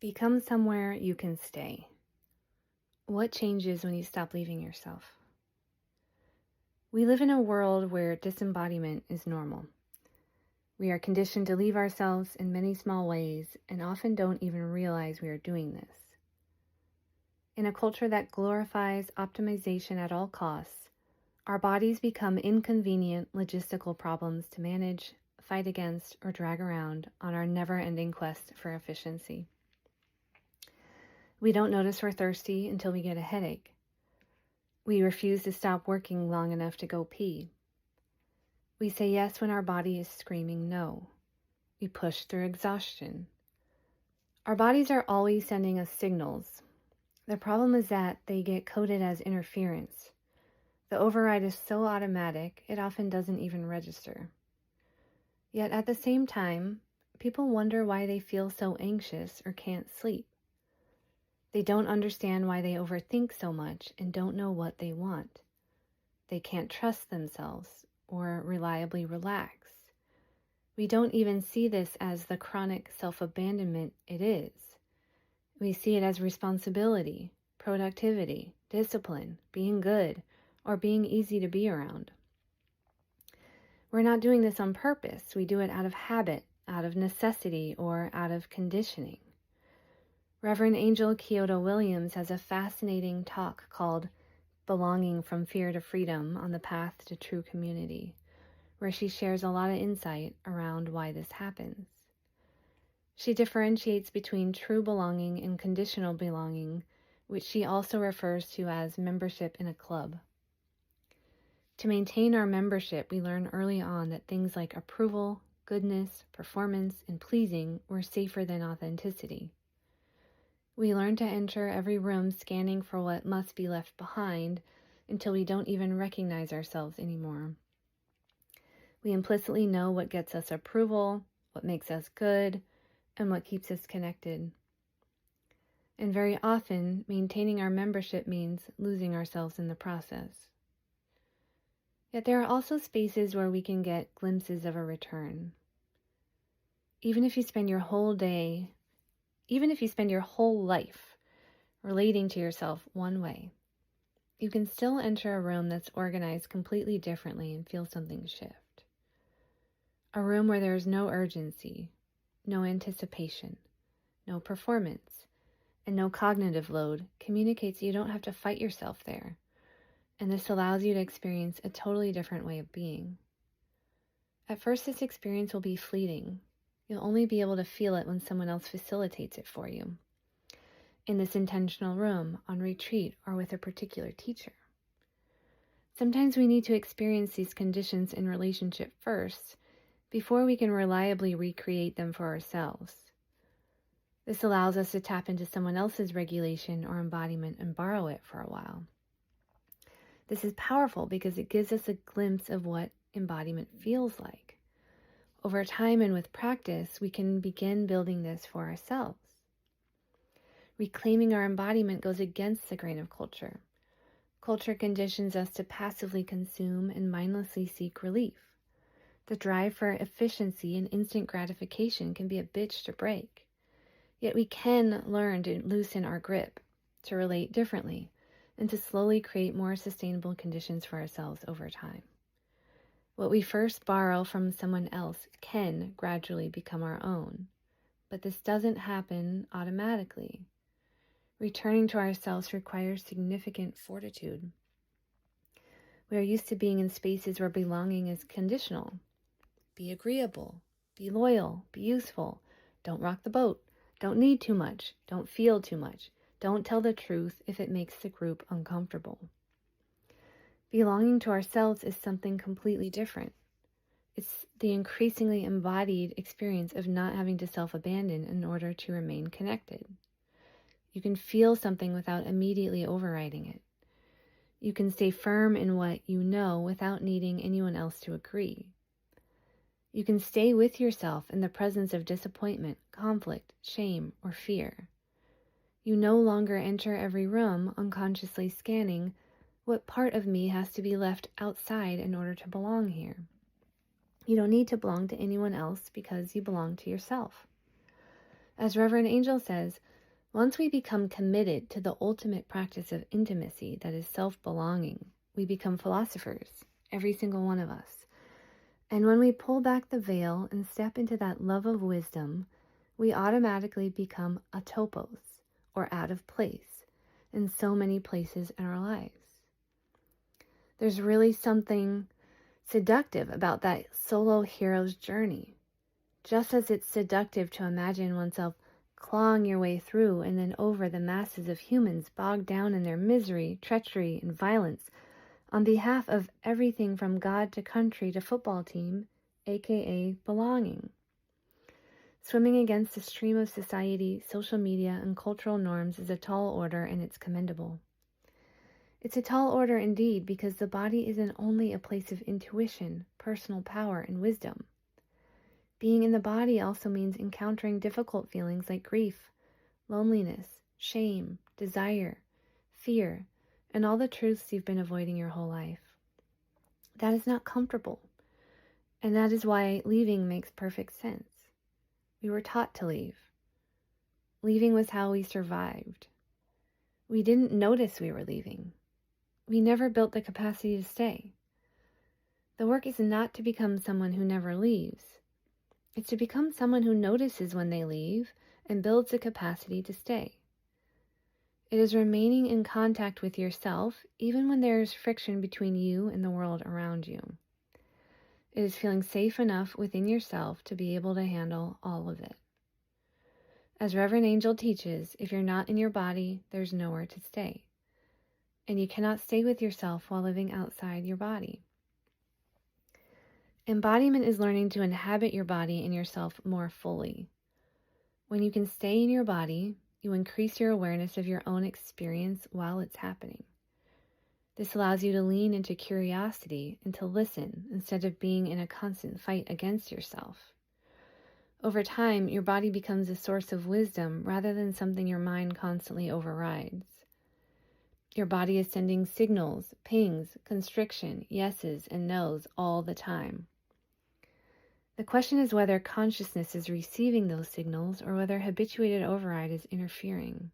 Become somewhere you can stay. What changes when you stop leaving yourself? We live in a world where disembodiment is normal. We are conditioned to leave ourselves in many small ways and often don't even realize we are doing this. In a culture that glorifies optimization at all costs, our bodies become inconvenient logistical problems to manage, fight against, or drag around on our never-ending quest for efficiency. We don't notice we're thirsty until we get a headache. We refuse to stop working long enough to go pee. We say yes when our body is screaming no. We push through exhaustion. Our bodies are always sending us signals. The problem is that they get coded as interference. The override is so automatic, it often doesn't even register. Yet at the same time, people wonder why they feel so anxious or can't sleep. They don't understand why they overthink so much and don't know what they want. They can't trust themselves or reliably relax. We don't even see this as the chronic self-abandonment it is. We see it as responsibility, productivity, discipline, being good, or being easy to be around. We're not doing this on purpose. We do it out of habit, out of necessity, or out of conditioning. Reverend Angel Kyoto Williams has a fascinating talk called Belonging from Fear to Freedom on the Path to True Community, where she shares a lot of insight around why this happens. She differentiates between true belonging and conditional belonging, which she also refers to as membership in a club. To maintain our membership, we learn early on that things like approval, goodness, performance, and pleasing were safer than authenticity. We learn to enter every room scanning for what must be left behind until we don't even recognize ourselves anymore. We implicitly know what gets us approval, what makes us good, and what keeps us connected. And very often, maintaining our membership means losing ourselves in the process. Yet there are also spaces where we can get glimpses of a return. Even if you spend your whole life relating to yourself one way, you can still enter a room that's organized completely differently and feel something shift. A room where there is no urgency, no anticipation, no performance, and no cognitive load communicates you don't have to fight yourself there. And this allows you to experience a totally different way of being. At first, this experience will be fleeting. You'll only be able to feel it when someone else facilitates it for you. In this intentional room, on retreat, or with a particular teacher. Sometimes we need to experience these conditions in relationship first, before we can reliably recreate them for ourselves. This allows us to tap into someone else's regulation or embodiment and borrow it for a while. This is powerful because it gives us a glimpse of what embodiment feels like. Over time and with practice, we can begin building this for ourselves. Reclaiming our embodiment goes against the grain of culture. Culture conditions us to passively consume and mindlessly seek relief. The drive for efficiency and instant gratification can be a bitch to break. Yet we can learn to loosen our grip, to relate differently, and to slowly create more sustainable conditions for ourselves over time. What we first borrow from someone else can gradually become our own, but this doesn't happen automatically. Returning to ourselves requires significant fortitude. We are used to being in spaces where belonging is conditional. Be agreeable, be loyal, be useful, don't rock the boat, don't need too much, don't feel too much. Don't tell the truth if it makes the group uncomfortable. Belonging to ourselves is something completely different. It's the increasingly embodied experience of not having to self-abandon in order to remain connected. You can feel something without immediately overriding it. You can stay firm in what you know without needing anyone else to agree. You can stay with yourself in the presence of disappointment, conflict, shame, or fear. You no longer enter every room unconsciously scanning what part of me has to be left outside in order to belong here. You don't need to belong to anyone else because you belong to yourself. As Reverend Angel says, once we become committed to the ultimate practice of intimacy that is self-belonging, we become philosophers, every single one of us. And when we pull back the veil and step into that love of wisdom, we automatically become atopos, or out of place, in so many places in our lives. There's really something seductive about that solo hero's journey. Just as it's seductive to imagine oneself clawing your way through and then over the masses of humans bogged down in their misery, treachery, and violence on behalf of everything from God to country to football team, aka belonging. Swimming against the stream of society, social media, and cultural norms is a tall order, and it's commendable. It's a tall order indeed, because the body isn't only a place of intuition, personal power, and wisdom. Being in the body also means encountering difficult feelings like grief, loneliness, shame, desire, fear, and all the truths you've been avoiding your whole life. That is not comfortable, and that is why leaving makes perfect sense. We were taught to leave. Leaving was how we survived. We didn't notice we were leaving. We never built the capacity to stay. The work is not to become someone who never leaves. It's to become someone who notices when they leave and builds the capacity to stay. It is remaining in contact with yourself even when there is friction between you and the world around you. It is feeling safe enough within yourself to be able to handle all of it. As Reverend Angel teaches, if you're not in your body, there's nowhere to stay. And you cannot stay with yourself while living outside your body. Embodiment is learning to inhabit your body and yourself more fully. When you can stay in your body, you increase your awareness of your own experience while it's happening. This allows you to lean into curiosity and to listen instead of being in a constant fight against yourself. Over time, your body becomes a source of wisdom rather than something your mind constantly overrides. Your body is sending signals, pings, constriction, yeses, and nos all the time. The question is whether consciousness is receiving those signals or whether habituated override is interfering.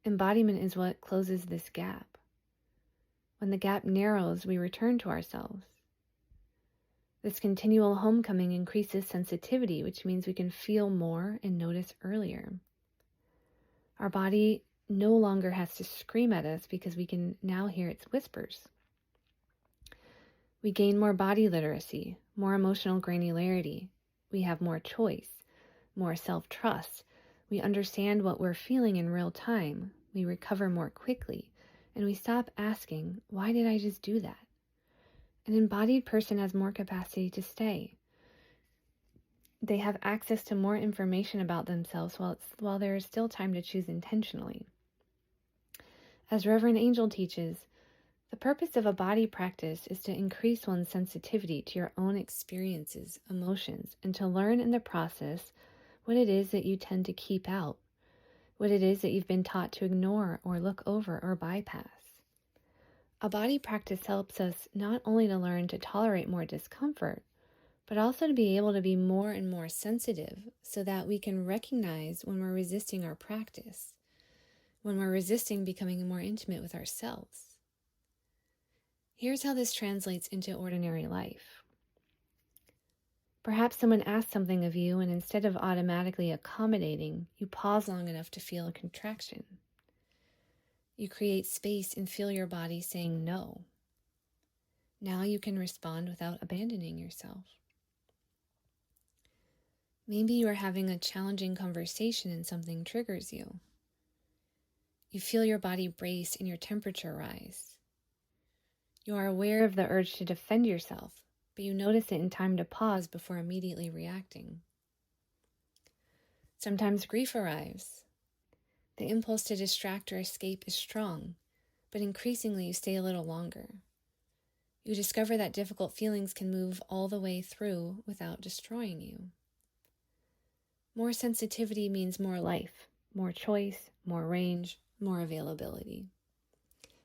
Embodiment is what closes this gap. When the gap narrows, we return to ourselves. This continual homecoming increases sensitivity, which means we can feel more and notice earlier. Our body no longer has to scream at us because we can now hear its whispers. We gain more body literacy, more emotional granularity. We have more choice, more self-trust. We understand what we're feeling in real time. We recover more quickly, and we stop asking, why did I just do that? An embodied person has more capacity to stay. They have access to more information about themselves while there is still time to choose intentionally. As Reverend Angel teaches, the purpose of a body practice is to increase one's sensitivity to your own experiences, emotions, and to learn in the process what it is that you tend to keep out, what it is that you've been taught to ignore or look over or bypass. A body practice helps us not only to learn to tolerate more discomfort, but also to be able to be more and more sensitive so that we can recognize when we're resisting our practice, when we're resisting becoming more intimate with ourselves. Here's how this translates into ordinary life. Perhaps someone asks something of you, and instead of automatically accommodating, you pause long enough to feel a contraction. You create space and feel your body saying no. Now you can respond without abandoning yourself. Maybe you are having a challenging conversation and something triggers you. You feel your body brace and your temperature rise. You are aware of the urge to defend yourself, but you notice it in time to pause before immediately reacting. Sometimes grief arrives. The impulse to distract or escape is strong, but increasingly you stay a little longer. You discover that difficult feelings can move all the way through without destroying you. More sensitivity means more life, more choice, more range, more availability.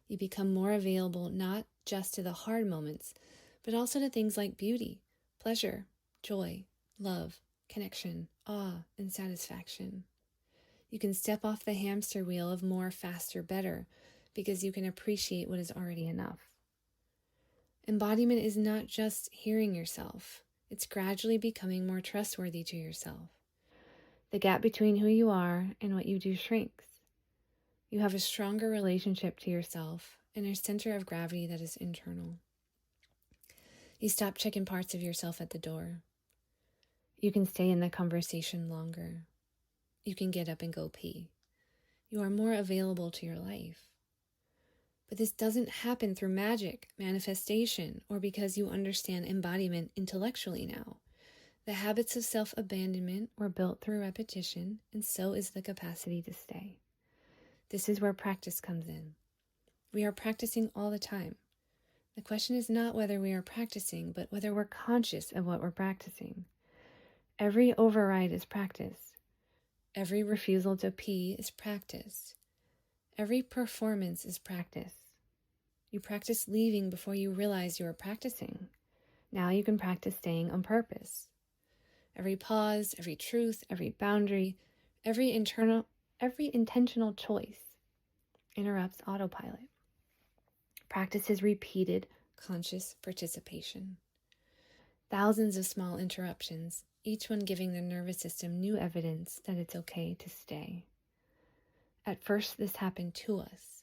You become more available not just to the hard moments, but also to things like beauty, pleasure, joy, love, connection, awe, and satisfaction. You can step off the hamster wheel of more, faster, better, because you can appreciate what is already enough. Embodiment is not just hearing yourself. It's gradually becoming more trustworthy to yourself. The gap between who you are and what you do shrinks. You have a stronger relationship to yourself and a center of gravity that is internal. You stop checking parts of yourself at the door. You can stay in the conversation longer. You can get up and go pee. You are more available to your life. But this doesn't happen through magic, manifestation, or because you understand embodiment intellectually now. The habits of self-abandonment were built through repetition, and so is the capacity to stay. This is where practice comes in. We are practicing all the time. The question is not whether we are practicing, but whether we're conscious of what we're practicing. Every override is practice. Every refusal to pee is practice. Every performance is practice. You practice leaving before you realize you are practicing. Now you can practice staying on purpose. Every pause, every truth, every boundary, every intentional choice interrupts autopilot. Practice is repeated, conscious participation. Thousands of small interruptions, each one giving the nervous system new evidence that it's okay to stay. At first, this happened to us.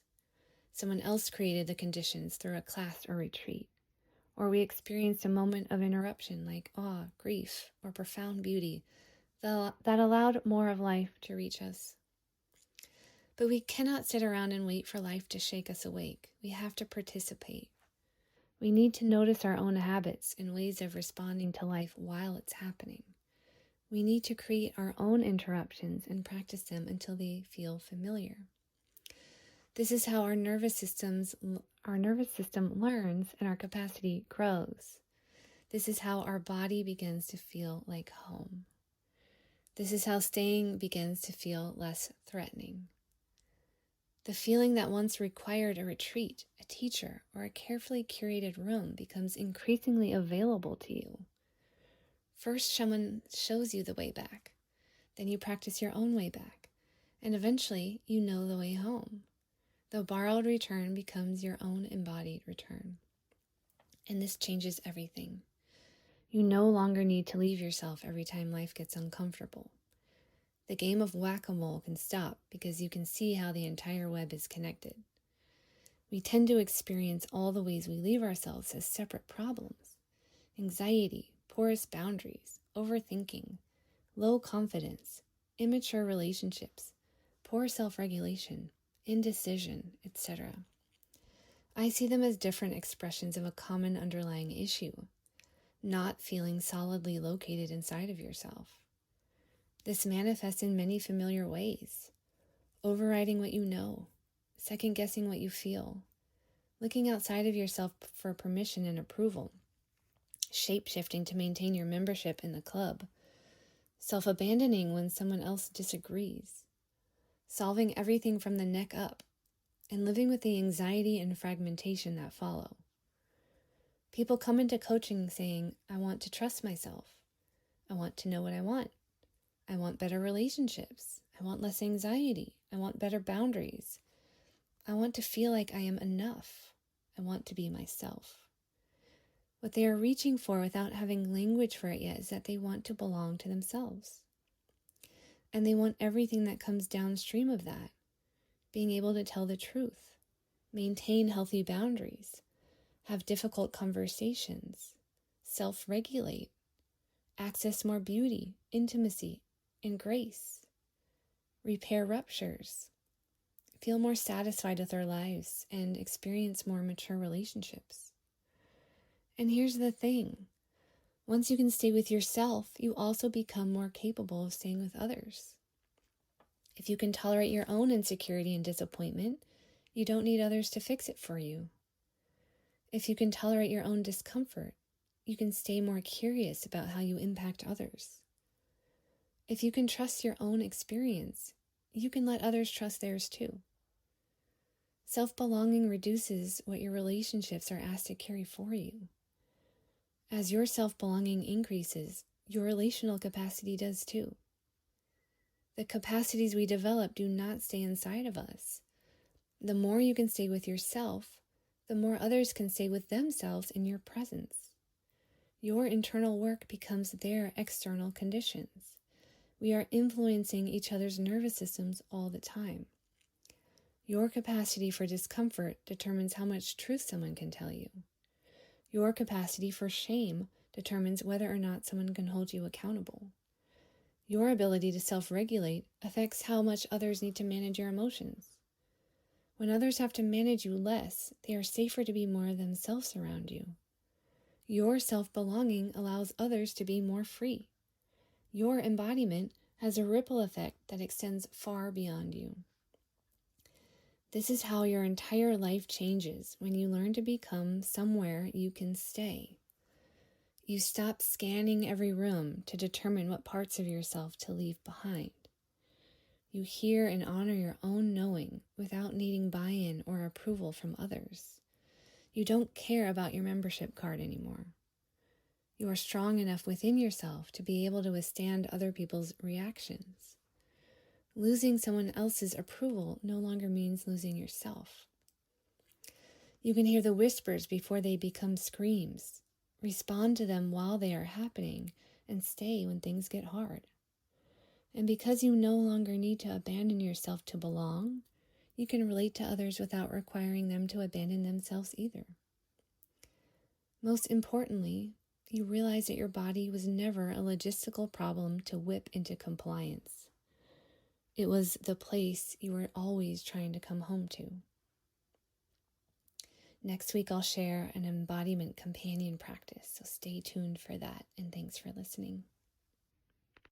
Someone else created the conditions through a class or retreat, or we experienced a moment of interruption like awe, grief, or profound beauty that allowed more of life to reach us. But we cannot sit around and wait for life to shake us awake. We have to participate. We need to notice our own habits and ways of responding to life while it's happening. We need to create our own interruptions and practice them until they feel familiar. This is how our nervous system learns and our capacity grows. This is how our body begins to feel like home. This is how staying begins to feel less threatening. The feeling that once required a retreat, a teacher, or a carefully curated room becomes increasingly available to you. First, someone shows you the way back. Then you practice your own way back. And eventually, you know the way home. The borrowed return becomes your own embodied return. And this changes everything. You no longer need to leave yourself every time life gets uncomfortable. The game of whack-a-mole can stop because you can see how the entire web is connected. We tend to experience all the ways we leave ourselves as separate problems. Anxiety, porous boundaries, overthinking, low confidence, immature relationships, poor self-regulation, indecision, etc. I see them as different expressions of a common underlying issue, not feeling solidly located inside of yourself. This manifests in many familiar ways: overriding what you know, second-guessing what you feel, looking outside of yourself for permission and approval, shape-shifting to maintain your membership in the club, self-abandoning when someone else disagrees, solving everything from the neck up, and living with the anxiety and fragmentation that follow. People come into coaching saying, I want to trust myself. I want to know what I want better relationships. I want less anxiety. I want better boundaries. I want to feel like I am enough. I want to be myself. What they are reaching for without having language for it yet is that they want to belong to themselves. And they want everything that comes downstream of that. Being able to tell the truth, maintain healthy boundaries, have difficult conversations, self-regulate, access more beauty, intimacy, and grace, repair ruptures, feel more satisfied with their lives, and experience more mature relationships. And here's the thing. Once you can stay with yourself, you also become more capable of staying with others. If you can tolerate your own insecurity and disappointment, you don't need others to fix it for you. If you can tolerate your own discomfort, you can stay more curious about how you impact others. If you can trust your own experience, you can let others trust theirs too. Self-belonging reduces what your relationships are asked to carry for you. As your self-belonging increases, your relational capacity does too. The capacities we develop do not stay inside of us. The more you can stay with yourself, the more others can stay with themselves in your presence. Your internal work becomes their external conditions. We are influencing each other's nervous systems all the time. Your capacity for discomfort determines how much truth someone can tell you. Your capacity for shame determines whether or not someone can hold you accountable. Your ability to self-regulate affects how much others need to manage your emotions. When others have to manage you less, they are safer to be more themselves around you. Your self-belonging allows others to be more free. Your embodiment has a ripple effect that extends far beyond you. This is how your entire life changes when you learn to become somewhere you can stay. You stop scanning every room to determine what parts of yourself to leave behind. You hear and honor your own knowing without needing buy-in or approval from others. You don't care about your membership card anymore. You are strong enough within yourself to be able to withstand other people's reactions. Losing someone else's approval no longer means losing yourself. You can hear the whispers before they become screams, respond to them while they are happening, and stay when things get hard. And because you no longer need to abandon yourself to belong, you can relate to others without requiring them to abandon themselves either. Most importantly, you realize that your body was never a logistical problem to whip into compliance. It was the place you were always trying to come home to. Next week, I'll share an embodiment companion practice, so stay tuned for that, and thanks for listening.